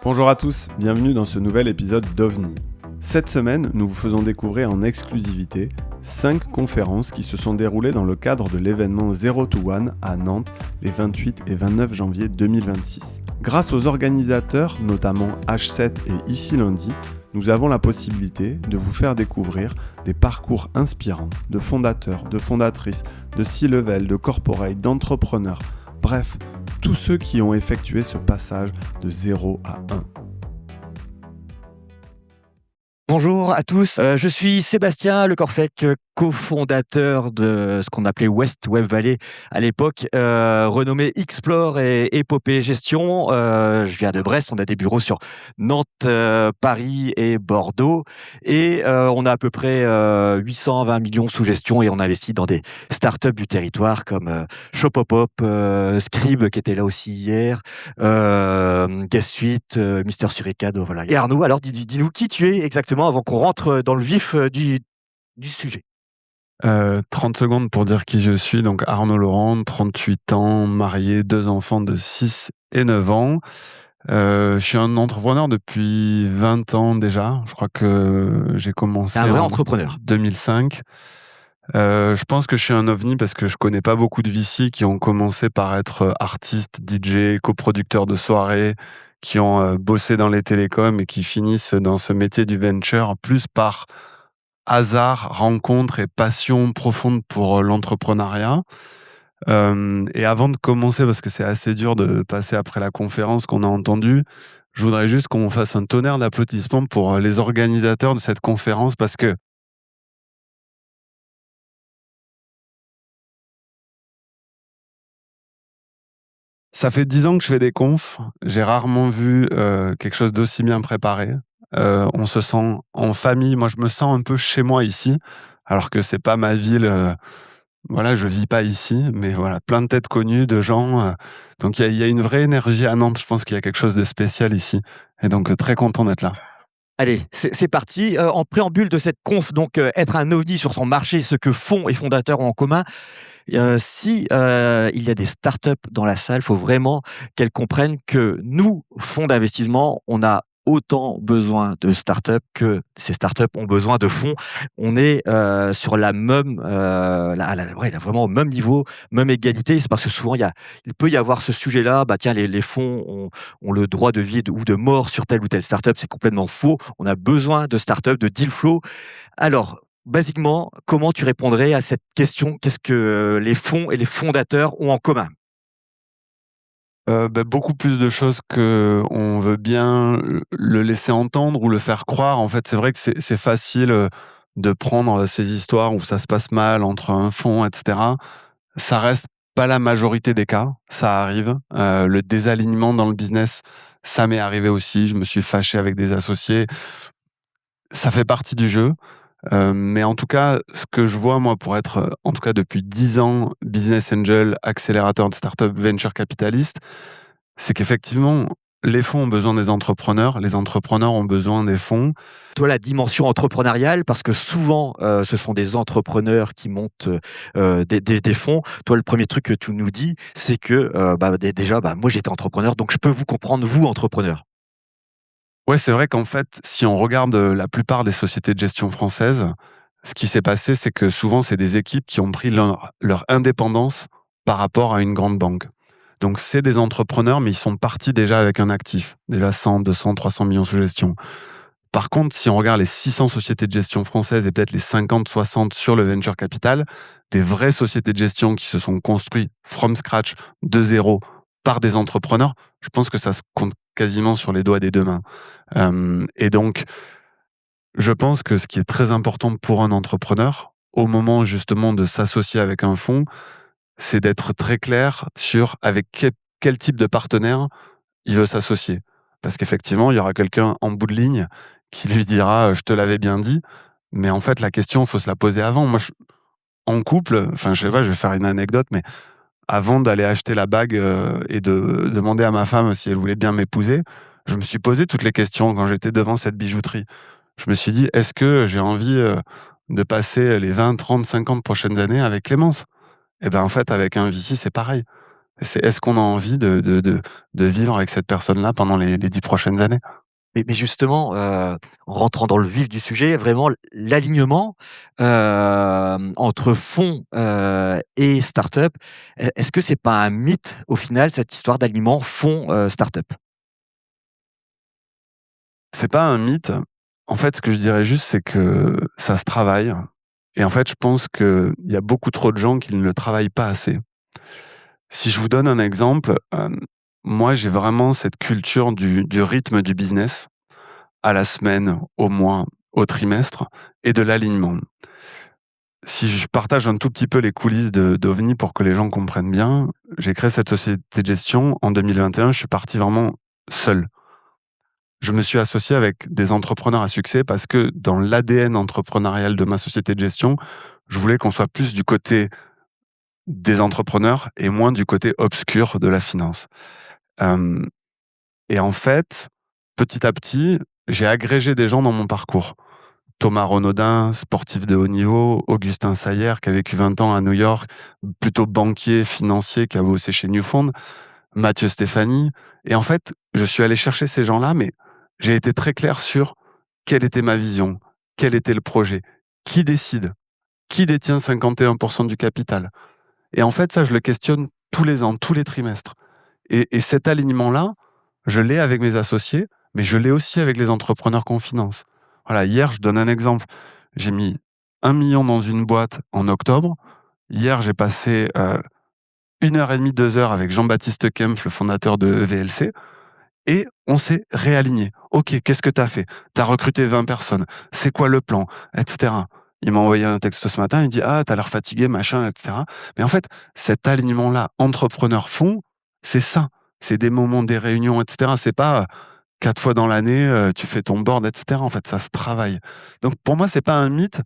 Bonjour à tous, bienvenue dans ce nouvel épisode d'OVNI. Cette semaine, nous vous faisons découvrir en exclusivité 5 conférences qui se sont déroulées dans le cadre de l'événement Zero to One à Nantes les 28 et 29 janvier 2026. Grâce aux organisateurs, notamment H7 et Ici Lundi, nous avons la possibilité de vous faire découvrir des parcours inspirants de fondateurs, de fondatrices, de C-level, de corporate, d'entrepreneurs, bref, tous ceux qui ont effectué ce passage de 0 à 1. Bonjour à tous, je suis Sébastien Le Corfec, cofondateur de ce qu'on appelait West Web Valley à l'époque, renommé Explore et Épopée Gestion. Je viens de Brest, on a des bureaux sur Nantes, Paris et Bordeaux. Et on a à peu près 820 millions sous gestion et on investit dans des startups du territoire comme Shopopop, Scribe qui était là aussi hier, Guest Suite, Mister Suricade, voilà. Et Arnaud, alors dis-nous qui tu es exactement avant qu'on rentre dans le vif du sujet. 30 secondes pour dire qui je suis. Donc Arnaud Laurent, 38 ans, marié, 2 enfants de 6 et 9 ans. Je suis un entrepreneur depuis 20 ans déjà. Je crois que j'ai commencé un vrai entrepreneur. 2005. Je pense que je suis un ovni parce que je connais pas beaucoup de VC qui ont commencé par être artistes, DJ, coproducteurs de soirées, qui ont bossé dans les télécoms et qui finissent dans ce métier du venture plus par hasard, rencontre et passion profonde pour l'entrepreneuriat. Et avant de commencer, parce que c'est assez dur de passer après la conférence qu'on a entendue, je voudrais juste qu'on fasse un tonnerre d'applaudissements pour les organisateurs de cette conférence parce que ça fait 10 ans que je fais des confs. J'ai rarement vu quelque chose d'aussi bien préparé. On se sent en famille. Moi, je me sens un peu chez moi ici, alors que c'est pas ma ville. Voilà, je vis pas ici, mais voilà, plein de têtes connues, de gens. Donc, il y a une vraie énergie à Nantes. Je pense qu'il y a quelque chose de spécial ici. Et donc, très content d'être là. Allez, c'est parti. En préambule de cette conf, donc être un ovni sur son marché, ce que fonds et fondateurs ont en commun. Si il y a des startups dans la salle, il faut vraiment qu'elles comprennent que nous, fonds d'investissement, on a autant besoin de startups que ces startups ont besoin de fonds. On est sur la même, vraiment au même niveau, même égalité. C'est parce que souvent il peut y avoir ce sujet-là. Bah tiens, les fonds ont le droit de vie ou de mort sur telle ou telle startup. C'est complètement faux. On a besoin de startups, de deal flow. Alors, basiquement, comment tu répondrais à cette question? Qu'est-ce que les fonds et les fondateurs ont en commun? Beaucoup plus de choses qu'on veut bien le laisser entendre ou le faire croire. En fait, c'est vrai que c'est facile de prendre ces histoires où ça se passe mal entre un fonds, etc. Ça reste pas la majorité des cas, ça arrive. Le désalignement dans le business, ça m'est arrivé aussi. Je me suis fâché avec des associés. Ça fait partie du jeu. Mais en tout cas, ce que je vois, moi, pour être, en tout cas depuis 10 ans, business angel, accélérateur de start-up, venture capitaliste, c'est qu'effectivement, les fonds ont besoin des entrepreneurs, les entrepreneurs ont besoin des fonds. Toi, la dimension entrepreneuriale, parce que souvent, ce sont des entrepreneurs qui montent des fonds. Toi, le premier truc que tu nous dis, c'est que déjà, moi, j'étais entrepreneur, donc je peux vous comprendre, vous, entrepreneur. Ouais, c'est vrai qu'en fait, si on regarde la plupart des sociétés de gestion françaises, ce qui s'est passé, c'est que souvent, c'est des équipes qui ont pris leur indépendance par rapport à une grande banque. Donc, c'est des entrepreneurs, mais ils sont partis déjà avec un actif, déjà 100, 200, 300 millions sous gestion. Par contre, si on regarde les 600 sociétés de gestion françaises et peut-être les 50, 60 sur le venture capital, des vraies sociétés de gestion qui se sont construites from scratch, de zéro, par des entrepreneurs, je pense que ça se compte quasiment sur les doigts des deux mains. Et donc, je pense que ce qui est très important pour un entrepreneur, au moment justement de s'associer avec un fonds, c'est d'être très clair sur avec quel type de partenaire il veut s'associer. Parce qu'effectivement, il y aura quelqu'un en bout de ligne qui lui dira « je te l'avais bien dit », mais en fait, la question, il faut se la poser avant. Moi, en couple, enfin, je sais pas, je vais faire une anecdote, mais avant d'aller acheter la bague et de demander à ma femme si elle voulait bien m'épouser, je me suis posé toutes les questions quand j'étais devant cette bijouterie. Je me suis dit, est-ce que j'ai envie de passer les 20, 30, 50 prochaines années avec Clémence? Et bien en fait, avec un VC, c'est pareil. Est-ce qu'on a envie de vivre avec cette personne-là pendant les 10 prochaines années? Mais justement, en rentrant dans le vif du sujet, vraiment l'alignement, entre fonds, et start-up, est-ce que c'est pas un mythe au final cette histoire d'alignement fonds, start-up? C'est pas un mythe. En fait, ce que je dirais juste, c'est que ça se travaille et en fait, je pense qu'il y a beaucoup trop de gens qui ne le travaillent pas assez. Si je vous donne un exemple, moi, j'ai vraiment cette culture du rythme du business à la semaine, au mois, au trimestre et de l'alignement. Si je partage un tout petit peu les coulisses d'OVNI pour que les gens comprennent bien, j'ai créé cette société de gestion en 2021, je suis parti vraiment seul. Je me suis associé avec des entrepreneurs à succès parce que dans l'ADN entrepreneurial de ma société de gestion, je voulais qu'on soit plus du côté des entrepreneurs et moins du côté obscur de la finance. Hem et en fait, petit à petit, j'ai agrégé des gens dans mon parcours. Thomas Renaudin, sportif de haut niveau, Augustin Sayer, qui a vécu 20 ans à New York, plutôt banquier, financier, qui a bossé chez Newfond, Mathieu Stéphanie. Et en fait, je suis allé chercher ces gens-là, mais j'ai été très clair sur quelle était ma vision, quel était le projet, qui décide, qui détient 51% du capital. Et en fait, ça, je le questionne tous les ans, tous les trimestres. Et cet alignement-là, je l'ai avec mes associés, mais je l'ai aussi avec les entrepreneurs qu'on finance. Voilà, hier, je donne un exemple. J'ai mis 1 million dans une boîte en octobre. Hier, j'ai passé 1h30, 2 heures avec Jean-Baptiste Kempf, le fondateur de VLC, et on s'est réaligné. Ok, qu'est-ce que tu as fait? Tu as recruté 20 personnes. C'est quoi le plan? Etc. Il m'a envoyé un texte ce matin, il dit ah, t'as l'air fatigué, machin, etc. Mais en fait, cet alignement-là, entrepreneur-fond, c'est ça. C'est des moments, des réunions, etc. C'est pas 4 fois dans l'année, tu fais ton board, etc. En fait, ça se travaille. Donc pour moi, c'est pas un mythe,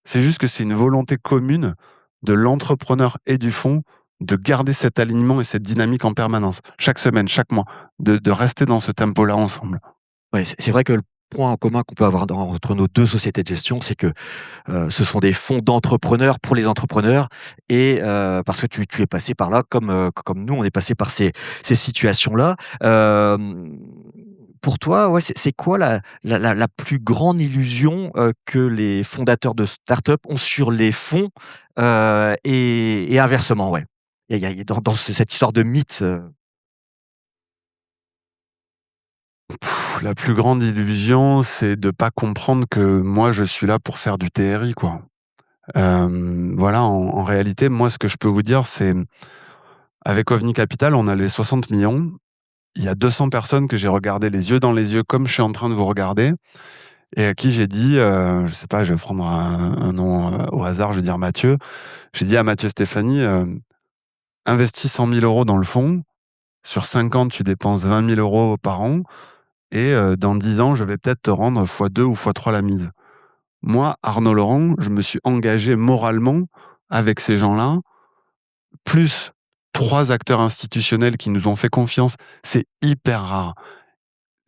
c'est juste que c'est une volonté commune de l'entrepreneur et du fonds de garder cet alignement et cette dynamique en permanence, chaque semaine, chaque mois, de rester dans ce tempo-là ensemble. Ouais, c'est vrai que le point en commun qu'on peut avoir entre nos 2 sociétés de gestion, c'est que, ce sont des fonds d'entrepreneurs pour les entrepreneurs et parce que tu es passé par là comme nous, on est passé par ces situations-là. Pour toi, ouais, c'est quoi la plus grande illusion, que les fondateurs de start-up ont sur les fonds, et inversement, ouais? Il y a dans cette histoire de mythe, La plus grande illusion, c'est de pas comprendre que moi, je suis là pour faire du TRI, quoi. Voilà, en réalité, moi, ce que je peux vous dire, c'est avec OVNI Capital, on a les 60 millions. Il y a 200 personnes que j'ai regardées les yeux dans les yeux, comme je suis en train de vous regarder, et à qui j'ai dit, je sais pas, je vais prendre un nom au hasard, je vais dire Mathieu. J'ai dit à Mathieu Stéphanie, investis 100 000 euros dans le fonds. Sur 5 ans, tu dépenses 20 000 euros par an. Et dans 10 ans, je vais peut-être te rendre x2 ou x3 la mise. Moi, Arnaud Laurent, je me suis engagé moralement avec ces gens-là, plus 3 acteurs institutionnels qui nous ont fait confiance. C'est hyper rare.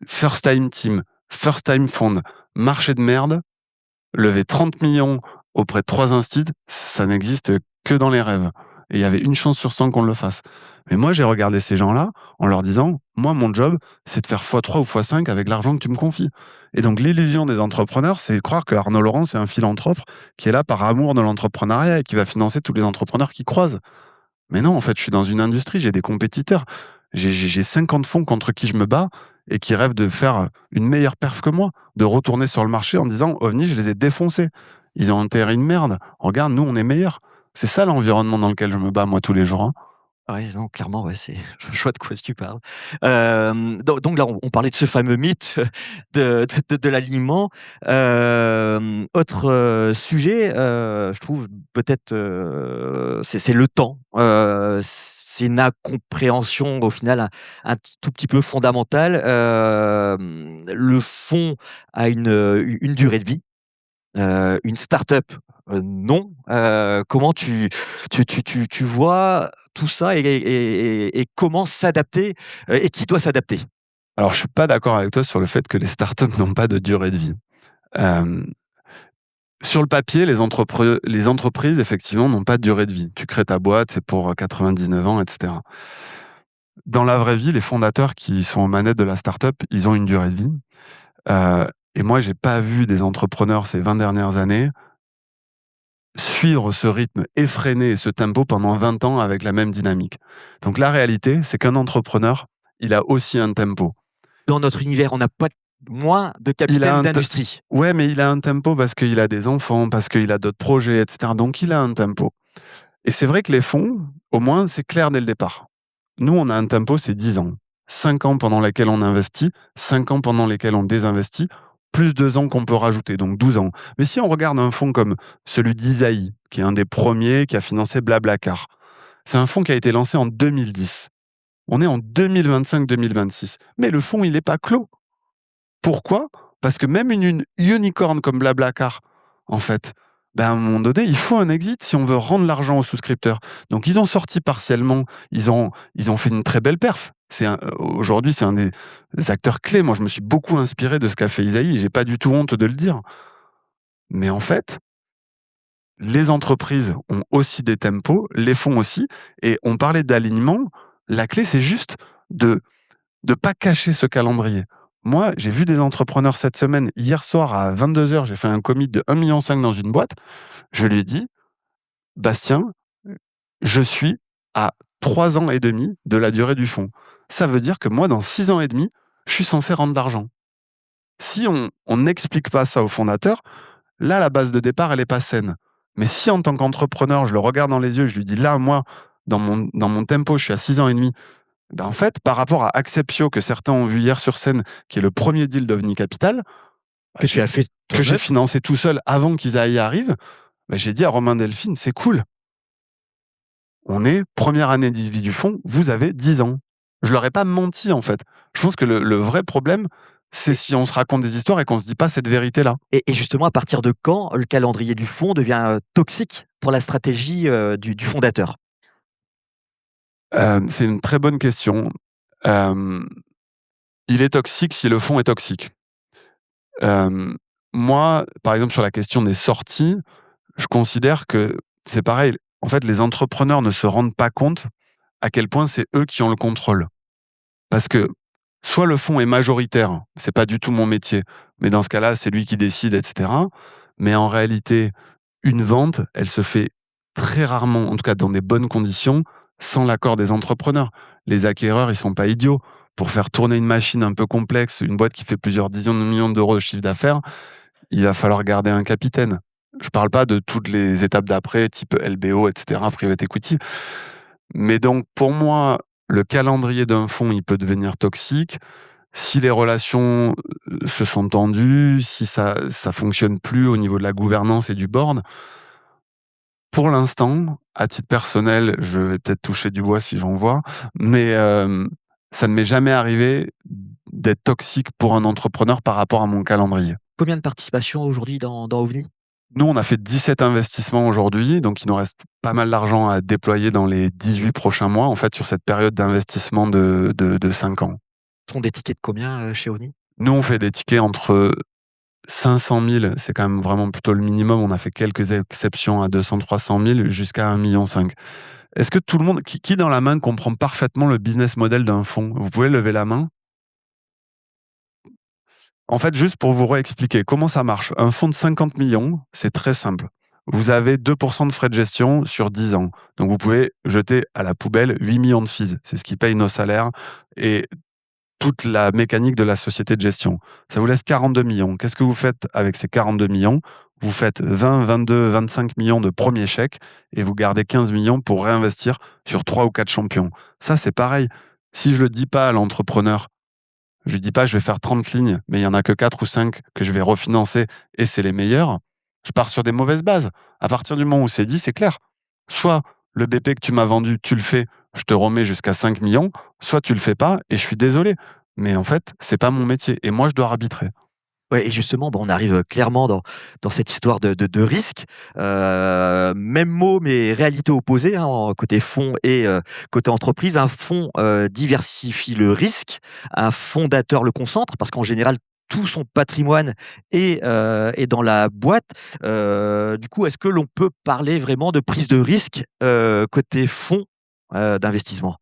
First Time Team, First Time Fund, marché de merde, lever 30 millions auprès de 3 instituts, ça n'existe que dans les rêves. Et il y avait une chance sur 100 qu'on le fasse. Mais moi, j'ai regardé ces gens-là en leur disant, moi, mon job, c'est de faire x3 ou x5 avec l'argent que tu me confies. Et donc, l'illusion des entrepreneurs, c'est de croire que Arnaud Laurent, c'est un philanthrope qui est là par amour de l'entrepreneuriat et qui va financer tous les entrepreneurs qui croisent. Mais non, en fait, je suis dans une industrie, j'ai des compétiteurs. J'ai 50 fonds contre qui je me bats et qui rêvent de faire une meilleure perf que moi, de retourner sur le marché en disant, OVNI, je les ai défoncés. Ils ont un terrain de merde. Regarde, nous, on est meilleurs. C'est ça l'environnement dans lequel je me bats, moi, tous les jours, hein. ouais, non, clairement, ouais, je vois de quoi tu parles. Donc là, on parlait de ce fameux mythe de l'alignement. Autre, sujet, je trouve peut-être, c'est le temps. C'est une incompréhension au final un tout petit peu fondamentale. Le fond a une durée de vie. Une start-up, non. Comment tu vois tout ça et comment s'adapter, et qui doit s'adapter? Alors, je suis pas d'accord avec toi sur le fait que les startups n'ont pas de durée de vie. Euh, Sur le papier, les entreprises, effectivement, n'ont pas de durée de vie. Tu crées ta boîte, c'est pour 99 ans, etc. Dans la vraie vie, les fondateurs qui sont aux manettes de la start-up, ils ont une durée de vie. Et moi, j'ai pas vu des entrepreneurs ces 20 dernières années suivre ce rythme effréné et ce tempo pendant 20 ans avec la même dynamique. Donc la réalité, c'est qu'un entrepreneur, il a aussi un tempo. Dans notre univers, on n'a pas moins de capitaines d'industrie. Ouais, mais il a un tempo parce qu'il a des enfants, parce qu'il a d'autres projets, etc. Donc il a un tempo. Et c'est vrai que les fonds, au moins, c'est clair dès le départ. Nous, on a un tempo, c'est 10 ans. 5 ans pendant lesquels on investit, 5 ans pendant lesquels on désinvestit, plus 2 ans qu'on peut rajouter, donc 12 ans. Mais si on regarde un fonds comme celui d'Isaïe, qui est un des premiers qui a financé Blablacar, c'est un fonds qui a été lancé en 2010. On est en 2025-2026. Mais le fonds, il n'est pas clos. Pourquoi ? Parce que même une unicorn comme Blablacar, en fait, à un moment donné, il faut un exit si on veut rendre l'argent aux souscripteurs. Donc, ils ont sorti partiellement, ils ont fait une très belle perf. Aujourd'hui, c'est un des acteurs clés. Moi, je me suis beaucoup inspiré de ce qu'a fait Isaïe et j'ai pas du tout honte de le dire. Mais en fait, les entreprises ont aussi des tempos, les fonds aussi. Et on parlait d'alignement. La clé, c'est juste de pas cacher ce calendrier. Moi, j'ai vu des entrepreneurs cette semaine. Hier soir, à 22h, j'ai fait un commit de 1,5 million dans une boîte. Je lui ai dit, Bastien, je suis à 3 ans et demi de la durée du fonds. Ça veut dire que moi, dans 6 ans et demi, je suis censé rendre de l'argent. Si on n'explique pas ça au fondateur, là, la base de départ, elle n'est pas saine. Mais si, en tant qu'entrepreneur, je le regarde dans les yeux, je lui dis, là, moi, dans mon tempo, je suis à 6 ans et demi. En fait, par rapport à Acceptio, que certains ont vu hier sur scène, qui est le premier deal d'OVNI Capital, que tu as fait que j'ai financé tout seul avant qu'Isaïe arrive, j'ai dit à Romain Delphine, c'est cool. On est première année de vie du fonds, vous avez 10 ans. Je leur ai pas menti, en fait. Je pense que le vrai problème, c'est si on se raconte des histoires et qu'on se dit pas cette vérité-là. Et justement, à partir de quand le calendrier du fonds devient toxique pour la stratégie du fondateur ? C'est une très bonne question. Il est toxique si le fonds est toxique. Moi, par exemple, sur la question des sorties, je considère que c'est pareil. En fait, les entrepreneurs ne se rendent pas compte à quel point c'est eux qui ont le contrôle. Parce que soit le fonds est majoritaire, c'est pas du tout mon métier, mais dans ce cas-là, c'est lui qui décide, etc. Mais en réalité, une vente, elle se fait très rarement, en tout cas dans des bonnes conditions, sans l'accord des entrepreneurs. Les acquéreurs, ils sont pas idiots. Pour faire tourner une machine un peu complexe, une boîte qui fait plusieurs dizaines de millions d'euros de chiffre d'affaires, il va falloir garder un capitaine. Je parle pas de toutes les étapes d'après, type LBO, etc., private equity. Mais donc, pour moi, le calendrier d'un fonds, il peut devenir toxique si les relations se sont tendues, si ça fonctionne plus au niveau de la gouvernance et du board. Pour l'instant, à titre personnel, je vais peut-être toucher du bois si j'en vois, mais ça ne m'est jamais arrivé d'être toxique pour un entrepreneur par rapport à mon calendrier. Combien de participations aujourd'hui dans OVNI ? Nous, on a fait 17 investissements aujourd'hui, donc il nous reste pas mal d'argent à déployer dans les 18 prochains mois, en fait, sur cette période d'investissement de 5 ans. Ce sont des tickets de combien chez OVNI ? Nous, on fait des tickets entre 500 000, c'est quand même vraiment plutôt le minimum. On a fait quelques exceptions à 200-300 000, jusqu'à 1,5 million. Est-ce que tout le monde, qui dans la main comprend parfaitement le business model d'un fonds ? Vous pouvez lever la main ? En fait, juste pour vous réexpliquer comment ça marche. Un fonds de 50 millions, c'est très simple. Vous avez 2% de frais de gestion sur 10 ans. Donc, vous pouvez jeter à la poubelle 8 millions de fees. C'est ce qui paye nos salaires et toute la mécanique de la société de gestion. Ça vous laisse 42 millions. Qu'est-ce que vous faites avec ces 42 millions ? Vous faites 20, 22, 25 millions de premiers chèques et vous gardez 15 millions pour réinvestir sur 3 ou 4 champions. Ça, c'est pareil. Si je le dis pas à l'entrepreneur, je lui dis pas, je vais faire 30 lignes, mais il y en a que 4 ou 5 que je vais refinancer et c'est les meilleurs. Je pars sur des mauvaises bases. À partir du moment où c'est dit, c'est clair. Soit le BP que tu m'as vendu, tu le fais, je te remets jusqu'à 5 millions, soit tu le fais pas et je suis désolé. Mais en fait, c'est pas mon métier et moi, je dois arbitrer. Ouais, et justement, on arrive clairement dans cette histoire de risque. Même mot, mais réalité opposée, côté fonds et côté entreprise. Un fonds diversifie le risque, un fondateur le concentre, parce qu'en général, tout son patrimoine est dans la boîte. Du coup, est-ce que l'on peut parler vraiment de prise de risque côté fonds d'investissement?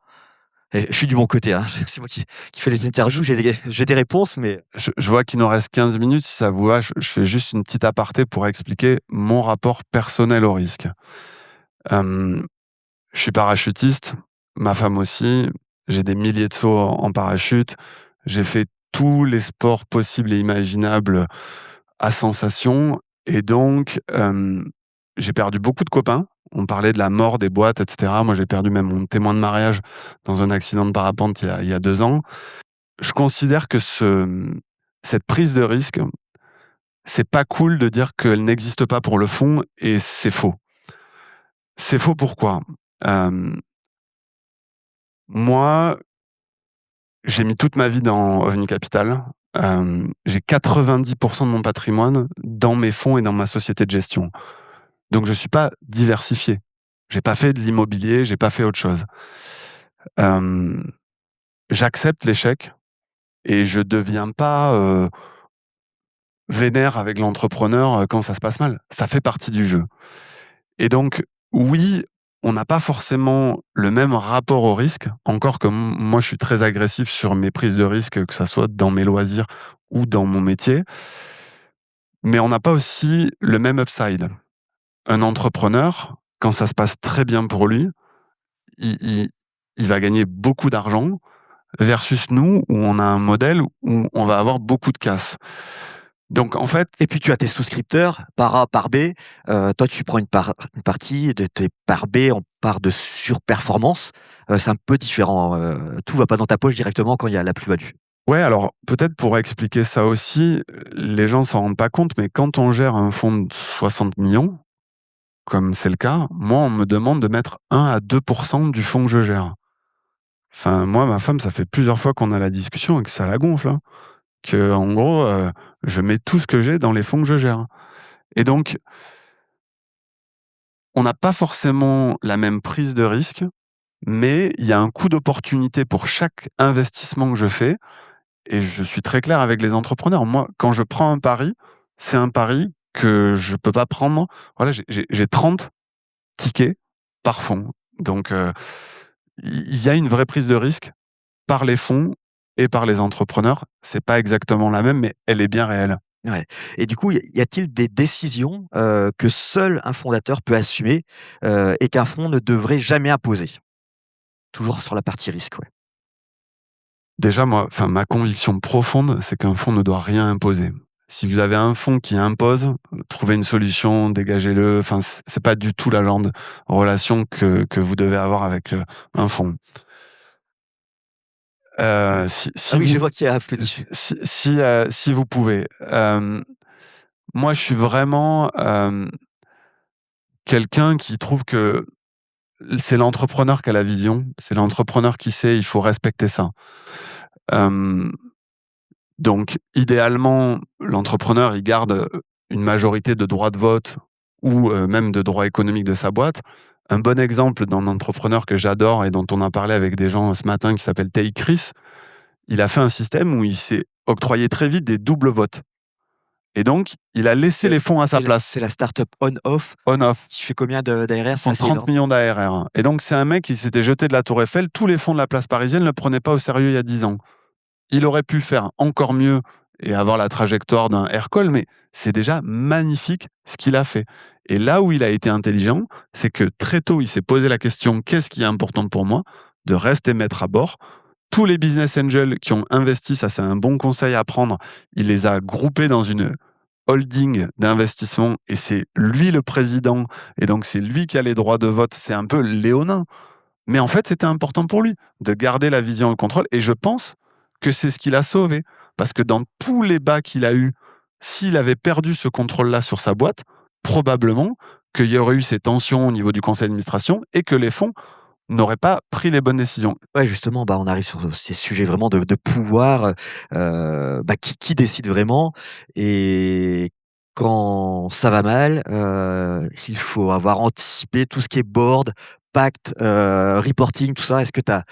Et je suis du bon côté, hein. C'est moi qui fais les interviews, j'ai des réponses, mais Je vois qu'il nous reste 15 minutes. Si ça vous va, je fais juste une petite aparté pour expliquer mon rapport personnel au risque. Je suis parachutiste, ma femme aussi. J'ai des milliers de sauts en parachute. J'ai fait tous les sports possibles et imaginables à sensation. Et donc, j'ai perdu beaucoup de copains. On parlait de la mort des boîtes, etc. Moi, j'ai perdu même mon témoin de mariage dans un accident de parapente il y a 2 ans. Je considère que cette prise de risque, c'est pas cool de dire qu'elle n'existe pas pour le fond, et c'est faux. C'est faux pourquoi? Moi, j'ai mis toute ma vie dans OVNI Capital. J'ai 90% de mon patrimoine dans mes fonds et dans ma société de gestion. Donc, je suis pas diversifié. J'ai pas fait de l'immobilier, j'ai pas fait autre chose. J'accepte l'échec et je deviens pas vénère avec l'entrepreneur quand ça se passe mal. Ça fait partie du jeu. Et donc, oui, on n'a pas forcément le même rapport au risque, encore que moi, je suis très agressif sur mes prises de risque, que ça soit dans mes loisirs ou dans mon métier. Mais on n'a pas aussi le même upside. Un entrepreneur, quand ça se passe très bien pour lui, il va gagner beaucoup d'argent, versus nous, où on a un modèle où on va avoir beaucoup de casse. Donc, en fait... Et puis tu as tes souscripteurs par A, par B. Toi, tu prends une partie de tes par B en part de surperformance. C'est un peu différent. Tout va pas dans ta poche directement quand il y a la plus-value. Ouais, alors peut-être pour expliquer ça aussi, les gens s'en rendent pas compte, mais quand on gère un fonds de 60 millions, comme c'est le cas, moi, on me demande de mettre 1 à 2% du fonds que je gère. Enfin, moi, ma femme, ça fait plusieurs fois qu'on a la discussion et que ça la gonfle, hein. Que, en gros, je mets tout ce que j'ai dans les fonds que je gère. Et donc, on n'a pas forcément la même prise de risque, mais il y a un coût d'opportunité pour chaque investissement que je fais. Et je suis très clair avec les entrepreneurs. Moi, quand je prends un pari, c'est un pari que je peux pas prendre. Voilà, j'ai 30 tickets par fonds. Donc, il y a une vraie prise de risque par les fonds et par les entrepreneurs. C'est pas exactement la même, mais elle est bien réelle. Ouais. Et du coup, y a-t-il des décisions que seul un fondateur peut assumer et qu'un fonds ne devrait jamais imposer? Toujours sur la partie risque, ouais. Déjà, moi, ma conviction profonde, c'est qu'un fonds ne doit rien imposer. Si vous avez un fonds qui impose, trouvez une solution, dégagez-le. Enfin, c'est pas du tout la genre de relation que vous devez avoir avec un fonds. Si Oui, vous, je vois qu'il y a applaudi. si vous pouvez. Moi, je suis vraiment quelqu'un qui trouve que c'est l'entrepreneur qui a la vision, c'est l'entrepreneur qui sait, il faut respecter ça. Donc, idéalement, l'entrepreneur, il garde une majorité de droits de vote ou même de droits économiques de sa boîte. Un bon exemple d'un entrepreneur que j'adore et dont on a parlé avec des gens ce matin qui s'appelle Tay Chris, il a fait un système où il s'est octroyé très vite des doubles votes. Et donc, il a laissé les fonds à sa place. C'est la startup on-off. On-off. Qui fait combien d'ARR? C'est 30 millions d'ARR. Et donc, c'est un mec qui s'était jeté de la Tour Eiffel. Tous les fonds de la place parisienne ne le prenaient pas au sérieux il y a 10 ans. Il aurait pu faire encore mieux et avoir la trajectoire d'un Aircall, mais c'est déjà magnifique ce qu'il a fait. Et là où il a été intelligent, c'est que très tôt, il s'est posé la question « Qu'est-ce qui est important pour moi ?» de rester maître à bord. Tous les business angels qui ont investi, ça c'est un bon conseil à prendre, il les a groupés dans une holding d'investissement et c'est lui le président et donc c'est lui qui a les droits de vote. C'est un peu léonin. Mais en fait, c'était important pour lui de garder la vision et le contrôle et je pense que c'est ce qui l'a sauvé. Parce que dans tous les bas qu'il a eu, s'il avait perdu ce contrôle-là sur sa boîte, probablement qu'il y aurait eu ces tensions au niveau du conseil d'administration et que les fonds n'auraient pas pris les bonnes décisions. Ouais, justement, on arrive sur ces sujets vraiment de pouvoir, qui décide vraiment et quand ça va mal, il faut avoir anticipé tout ce qui est board, pacte, reporting, tout ça. Est-ce que tu as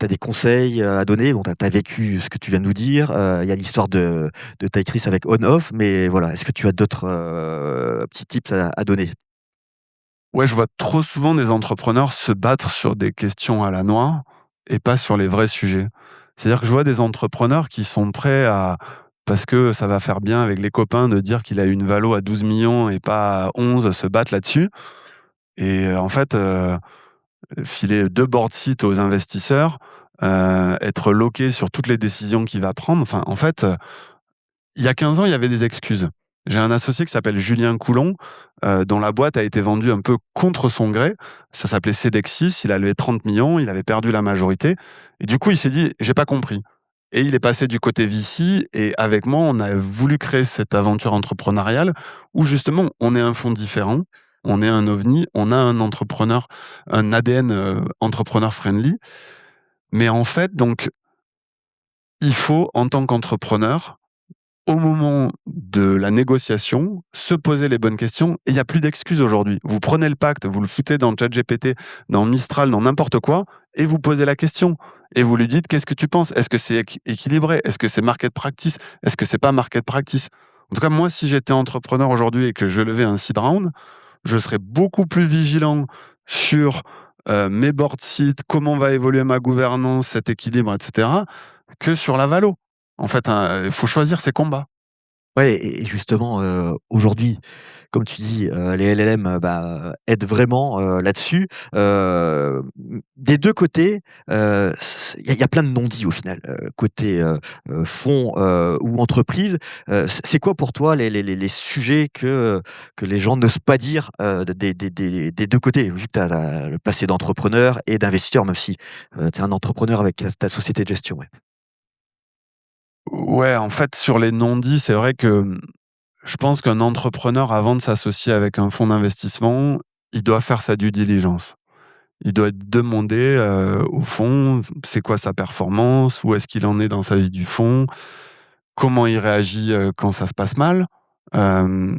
as des conseils à donner. Bon, tu as vécu ce que tu viens de nous dire. Il y a l'histoire de ta actrice avec On-Off, mais voilà, est-ce que tu as d'autres petits tips à donner? Ouais, je vois trop souvent des entrepreneurs se battre sur des questions à la noix et pas sur les vrais sujets. C'est-à-dire que je vois des entrepreneurs qui sont prêts à, parce que ça va faire bien avec les copains, de dire qu'il a une valo à 12 millions et pas à 11, se battre là-dessus. Et en fait, filer 2 board seats aux investisseurs, être loqué sur toutes les décisions qu'il va prendre. Enfin, en fait, il y a 15 ans, il y avait des excuses. J'ai un associé qui s'appelle Julien Coulon, dont la boîte a été vendue un peu contre son gré. Ça s'appelait Cedexis, il a levé 30 millions, il avait perdu la majorité. Et du coup, il s'est dit, j'ai pas compris. Et il est passé du côté VC, et avec moi, on a voulu créer cette aventure entrepreneuriale où justement, on est un fonds différent, on est un ovni, on a un entrepreneur, un ADN entrepreneur friendly. Mais en fait, donc, il faut, en tant qu'entrepreneur, au moment de la négociation, se poser les bonnes questions. Et il n'y a plus d'excuses aujourd'hui. Vous prenez le pacte, vous le foutez dans ChatGPT, dans Mistral, dans n'importe quoi, et vous posez la question. Et vous lui dites, qu'est-ce que tu penses? Est-ce que c'est équilibré? Est-ce que c'est market practice? Est-ce que c'est pas market practice? En tout cas, moi, si j'étais entrepreneur aujourd'hui et que je levais un seed round, je serais beaucoup plus vigilant sur mes board seats, comment va évoluer ma gouvernance, cet équilibre, etc., que sur la valo. En fait, il faut choisir ses combats. Ouais, et justement, aujourd'hui, comme tu dis, les LLM, aident vraiment, là-dessus. Des 2 côtés, il y a plein de non-dits au final, côté, fonds, ou entreprise. C'est quoi pour toi les sujets que les gens n'osent pas dire, des 2 côtés? Vu que tu as le passé d'entrepreneur et d'investisseur, même si, tu es un entrepreneur avec ta société de gestion, ouais. Ouais, en fait, sur les non-dits, c'est vrai que je pense qu'un entrepreneur, avant de s'associer avec un fonds d'investissement, il doit faire sa due diligence. Il doit demander au fonds, c'est quoi sa performance, où est-ce qu'il en est dans sa vie du fonds, comment il réagit quand ça se passe mal. Euh,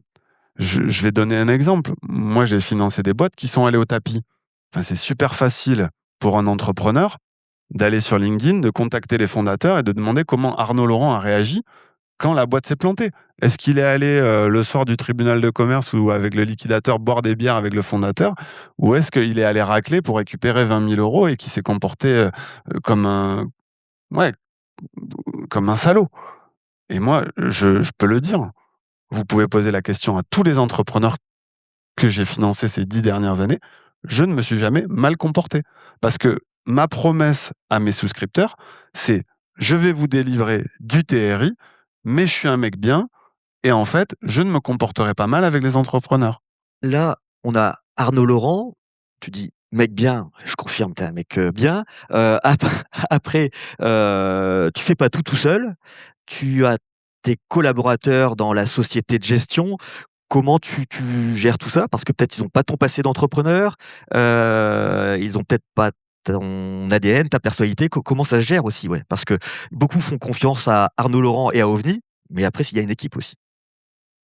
je vais donner un exemple. Moi, j'ai financé des boîtes qui sont allées au tapis. Enfin, c'est super facile pour un entrepreneur d'aller sur LinkedIn, de contacter les fondateurs et de demander comment Arnaud Laurent a réagi quand la boîte s'est plantée. Est-ce qu'il est allé le soir du tribunal de commerce ou avec le liquidateur boire des bières avec le fondateur, ou est-ce qu'il est allé racler pour récupérer 20 000 euros et qu'il s'est comporté comme un, ouais, comme un salaud? Et moi, je peux le dire. Vous pouvez poser la question à tous les entrepreneurs que j'ai financés ces 10 dernières années. Je ne me suis jamais mal comporté. Parce que ma promesse à mes souscripteurs, c'est je vais vous délivrer du TRI, mais je suis un mec bien. Et en fait, je ne me comporterai pas mal avec les entrepreneurs. Là, on a Arnaud Laurent, tu dis: «Mec bien», je confirme, tu es un mec, bien. Après, tu fais pas tout seul. Tu as tes collaborateurs dans la société de gestion. Comment tu gères tout ça? Parce que peut-être ils ont pas ton passé d'entrepreneur, ils ont peut-être pas ton ADN, ta personnalité. Comment ça se gère aussi? Ouais, parce que beaucoup font confiance à Arnaud Laurent et à OVNI, mais après s'il y a une équipe aussi.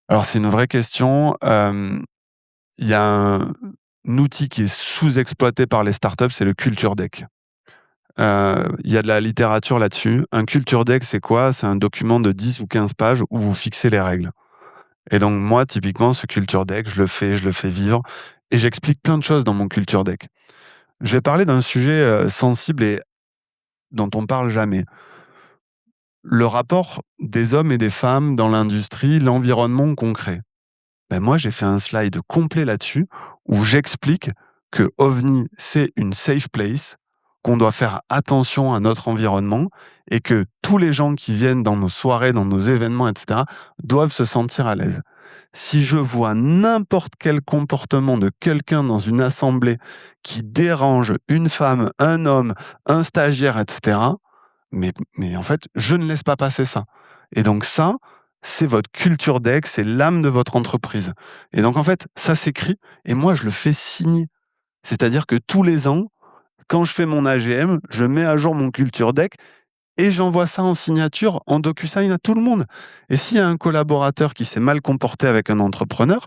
Alors, c'est une vraie question. Il y a un outil qui est sous-exploité par les startups, c'est le Culture Deck. Il y a de la littérature là-dessus. Un Culture Deck, c'est quoi? C'est un document de 10 ou 15 pages où vous fixez les règles. Et donc, moi, typiquement, ce Culture Deck, je le fais vivre et j'explique plein de choses dans mon Culture Deck. Je vais parler d'un sujet sensible et dont on parle jamais. Le rapport des hommes et des femmes dans l'industrie, l'environnement concret. Ben moi, j'ai fait un slide complet là-dessus où j'explique que OVNI, c'est une safe place, qu'on doit faire attention à notre environnement et que tous les gens qui viennent dans nos soirées, dans nos événements, etc., doivent se sentir à l'aise. Si je vois n'importe quel comportement de quelqu'un dans une assemblée qui dérange une femme, un homme, un stagiaire, etc., mais en fait, je ne laisse pas passer ça. Et donc ça, c'est votre culture deck, c'est l'âme de votre entreprise. Et donc en fait, ça s'écrit et moi, je le fais signer. C'est-à-dire que tous les ans, quand je fais mon AGM, je mets à jour mon culture deck et j'envoie ça en signature, en DocuSign à tout le monde. Et s'il y a un collaborateur qui s'est mal comporté avec un entrepreneur,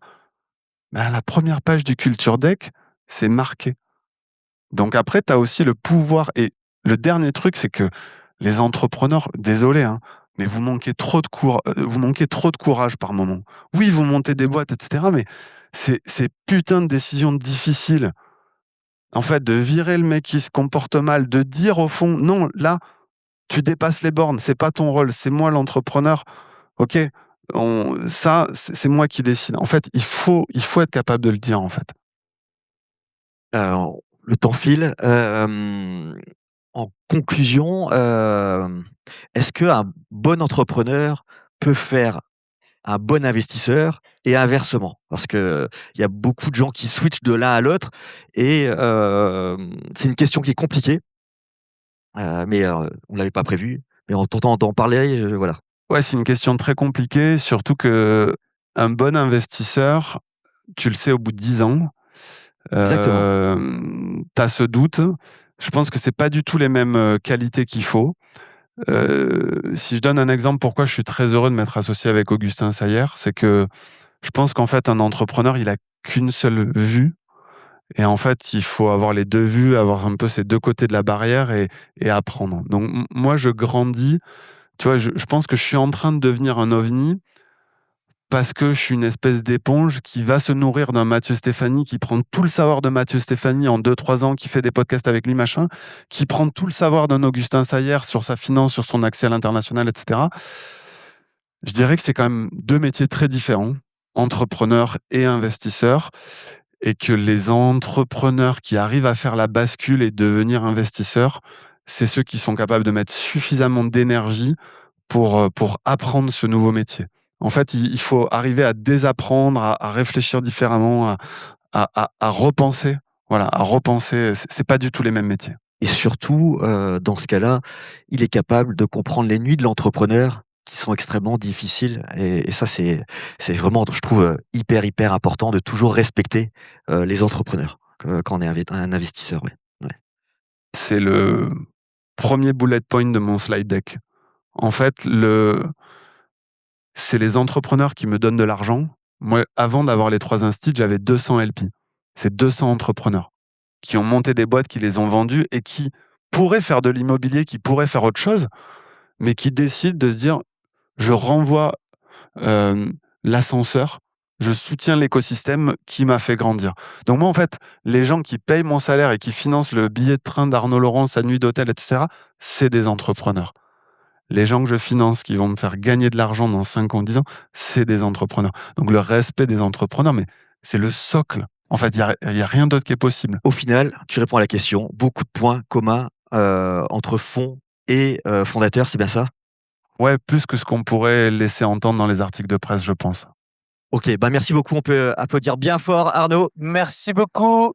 ben, la première page du culture deck, c'est marqué. Donc après, tu as aussi le pouvoir, et le dernier truc, c'est que les entrepreneurs, désolé, hein, mais vous manquez trop de courage par moment. Oui, vous montez des boîtes, etc. Mais c'est putain de décisions difficiles. En fait, de virer le mec qui se comporte mal, de dire au fond, non, là, tu dépasses les bornes, c'est pas ton rôle, c'est moi l'entrepreneur. Ok, ça, c'est moi qui décide. En fait, il faut être capable de le dire, en fait. Le temps file. En conclusion, est-ce qu'un bon entrepreneur peut faire un bon investisseur et inversement? Parce qu'il y a beaucoup de gens qui switchent de l'un à l'autre et c'est une question qui est compliquée, mais on ne l'avait pas prévu. Mais en t'entendant d'en parler, voilà. Ouais, c'est une question très compliquée, surtout que un bon investisseur, tu le sais au bout de 10 ans, Exactement. t'as ce doute. Je pense que c'est pas du tout les mêmes qualités qu'il faut. Si je donne un exemple, pourquoi je suis très heureux de m'être associé avec Augustin Sayer, c'est que je pense qu'en fait, un entrepreneur, il a qu'une seule vue. Et en fait, il faut avoir les deux vues, avoir un peu ces deux côtés de la barrière et apprendre. Donc, moi, je grandis. Tu vois, je pense que je suis en train de devenir un ovni parce que je suis une espèce d'éponge qui va se nourrir d'un Mathieu Stéphanie, qui prend tout le savoir de Mathieu Stéphanie en 2-3 ans, qui fait des podcasts avec lui, machin, qui prend tout le savoir d'un Augustin Sayer sur sa finance, sur son accès à l'international, etc. Je dirais que c'est quand même deux métiers très différents, entrepreneur et investisseur, et que les entrepreneurs qui arrivent à faire la bascule et devenir investisseurs, c'est ceux qui sont capables de mettre suffisamment d'énergie pour apprendre ce nouveau métier. En fait, il faut arriver à désapprendre, à réfléchir différemment, à repenser. Voilà, à repenser. C'est pas du tout les mêmes métiers. Et surtout, dans ce cas-là, il est capable de comprendre les nuits de l'entrepreneur qui sont extrêmement difficiles et ça c'est vraiment, je trouve, hyper important de toujours respecter, les entrepreneurs, quand on est un investisseur, ouais. Ouais. C'est le premier bullet point de mon slide deck. En fait, c'est les entrepreneurs qui me donnent de l'argent. Moi, avant d'avoir les 3 instituts, j'avais 200 LP. C'est 200 entrepreneurs qui ont monté des boîtes, qui les ont vendues et qui pourraient faire de l'immobilier, qui pourraient faire autre chose, mais qui décident de se dire je renvoie l'ascenseur, je soutiens l'écosystème qui m'a fait grandir. Donc moi, en fait, les gens qui payent mon salaire et qui financent le billet de train d'Arnaud Laurent, sa nuit d'hôtel, etc., c'est des entrepreneurs. Les gens que je finance qui vont me faire gagner de l'argent dans 5 ans, 10 ans, c'est des entrepreneurs. Donc le respect des entrepreneurs, mais c'est le socle. En fait, il y a rien d'autre qui est possible. Au final, tu réponds à la question, beaucoup de points communs, entre fonds et fondateurs, c'est bien ça? Ouais, plus que ce qu'on pourrait laisser entendre dans les articles de presse, je pense. OK, bah, merci beaucoup, on peut applaudir bien fort Arnaud. Merci beaucoup.